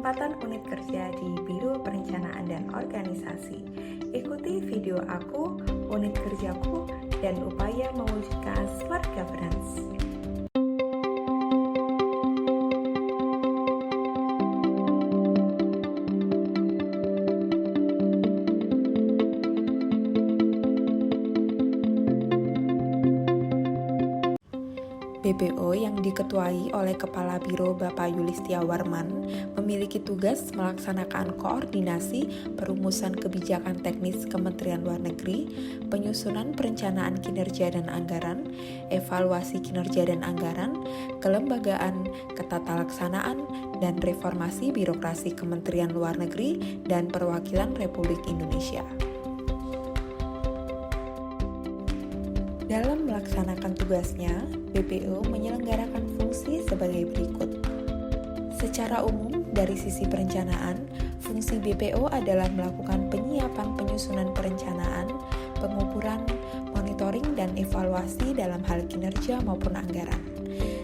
kesempatan unit kerja di Biro Perencanaan dan Organisasi. Ikuti video aku, unit kerjaku, dan upaya mewujudkan smart governance. BPO yang diketuai oleh Kepala Biro Bapak Yulistia Warman memiliki tugas melaksanakan koordinasi perumusan kebijakan teknis Kementerian Luar Negeri, penyusunan perencanaan kinerja dan anggaran, evaluasi kinerja dan anggaran, kelembagaan, ketatalaksanaan, dan reformasi birokrasi Kementerian Luar Negeri dan Perwakilan Republik Indonesia. Dalam melaksanakan tugasnya, BPO menyelenggarakan fungsi sebagai berikut. Secara umum, dari sisi perencanaan, fungsi BPO adalah melakukan penyiapan penyusunan perencanaan, pengukuran, monitoring, dan evaluasi dalam hal kinerja maupun anggaran.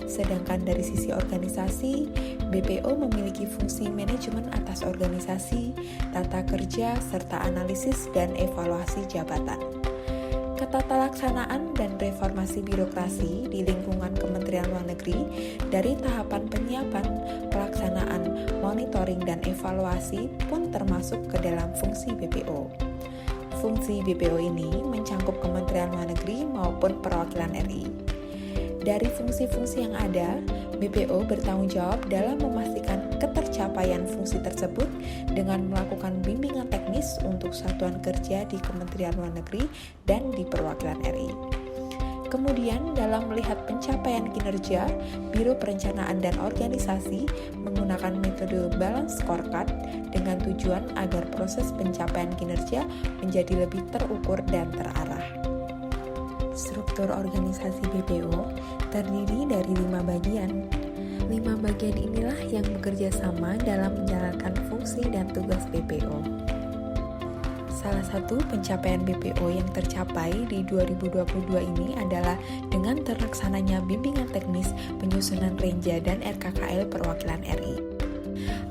Sedangkan dari sisi organisasi, BPO memiliki fungsi manajemen atas organisasi, tata kerja, serta analisis dan evaluasi jabatan. Ketatalaksanaan dan reformasi birokrasi di lingkungan Kementerian Luar Negeri dari tahapan penyiapan, pelaksanaan, monitoring, dan evaluasi pun termasuk ke dalam fungsi BPO. Fungsi BPO ini mencakup Kementerian Luar Negeri maupun perwakilan RI. Dari fungsi-fungsi yang ada, BPO bertanggung jawab dalam memastikan ketercapaian fungsi tersebut dengan melakukan bimbingan teknis untuk satuan kerja di Kementerian Luar Negeri dan di perwakilan RI. Kemudian, dalam melihat pencapaian kinerja, Biro Perencanaan dan Organisasi menggunakan metode balance scorecard dengan tujuan agar proses pencapaian kinerja menjadi lebih terukur dan terarah. Struktur organisasi BPO terdiri dari 5 bagian. 5 bagian inilah yang bekerja sama dalam menjalankan fungsi dan tugas BPO. Salah satu pencapaian BPO yang tercapai di 2022 ini adalah dengan terlaksananya bimbingan teknis penyusunan Renja dan RKKL perwakilan RI.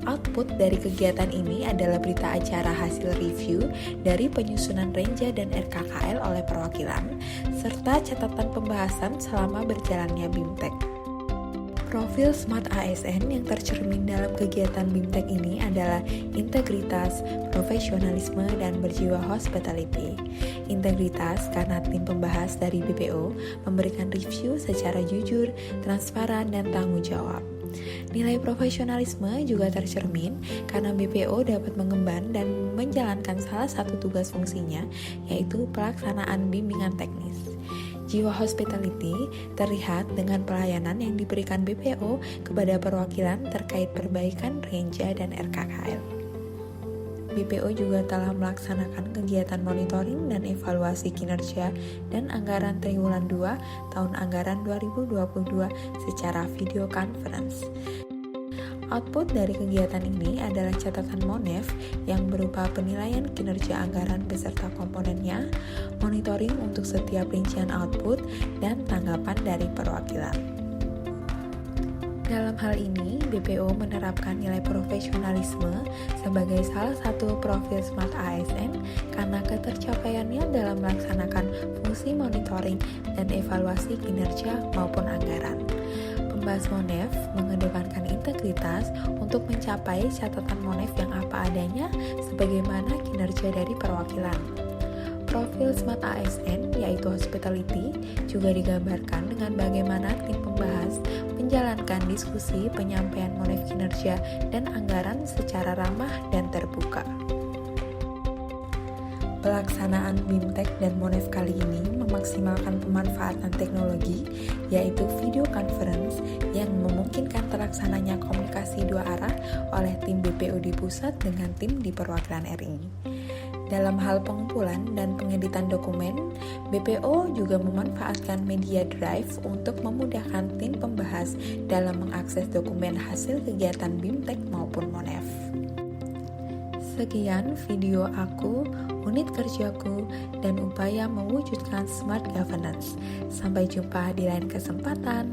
Output dari kegiatan ini adalah berita acara hasil review dari penyusunan Renja dan RKKL oleh perwakilan, serta catatan pembahasan selama berjalannya BIMTEK. Profil Smart ASN yang tercermin dalam kegiatan BIMTEK ini adalah integritas, profesionalisme, dan berjiwa hospitality. Integritas karena tim pembahas dari BPO memberikan review secara jujur, transparan, dan tanggung jawab. Nilai profesionalisme juga tercermin karena BPO dapat mengemban dan menjalankan salah satu tugas fungsinya, yaitu pelaksanaan bimbingan teknis. Jiwa hospitality terlihat dengan pelayanan yang diberikan BPO kepada perwakilan terkait perbaikan Renja dan RKKL. BPO juga telah melaksanakan kegiatan monitoring dan evaluasi kinerja dan anggaran triwulan 2 tahun anggaran 2022 secara video conference. Output dari kegiatan ini adalah catatan MONEF yang berupa penilaian kinerja anggaran beserta komponennya, monitoring untuk setiap rincian output, dan tanggapan dari perwakilan. Dalam hal ini, BPO menerapkan nilai profesionalisme sebagai salah satu profil Smart ASN karena ketercapaiannya dalam melaksanakan fungsi monitoring dan evaluasi kinerja maupun anggaran. Pembahas MONEF mengedepankan integritas untuk mencapai catatan MONEF yang apa adanya sebagaimana kinerja dari perwakilan. Profil Smart ASN yaitu hospitality juga digambarkan dengan bagaimana tim pembahas menjalankan diskusi penyampaian MONEF kinerja dan anggaran secara ramah dan terbuka. Pelaksanaan BIMTEK dan MONEF kali ini memaksimalkan pemanfaatan teknologi, yaitu video conference yang memungkinkan terlaksananya komunikasi dua arah oleh tim BPO di pusat dengan tim di perwakilan RI. Dalam hal pengumpulan dan pengeditan dokumen, BPO juga memanfaatkan media drive untuk memudahkan tim pembahas dalam mengakses dokumen hasil kegiatan BIMTEK maupun MONEF. Sekian video aku, unit kerjaku, dan upaya mewujudkan smart governance. Sampai jumpa di lain kesempatan.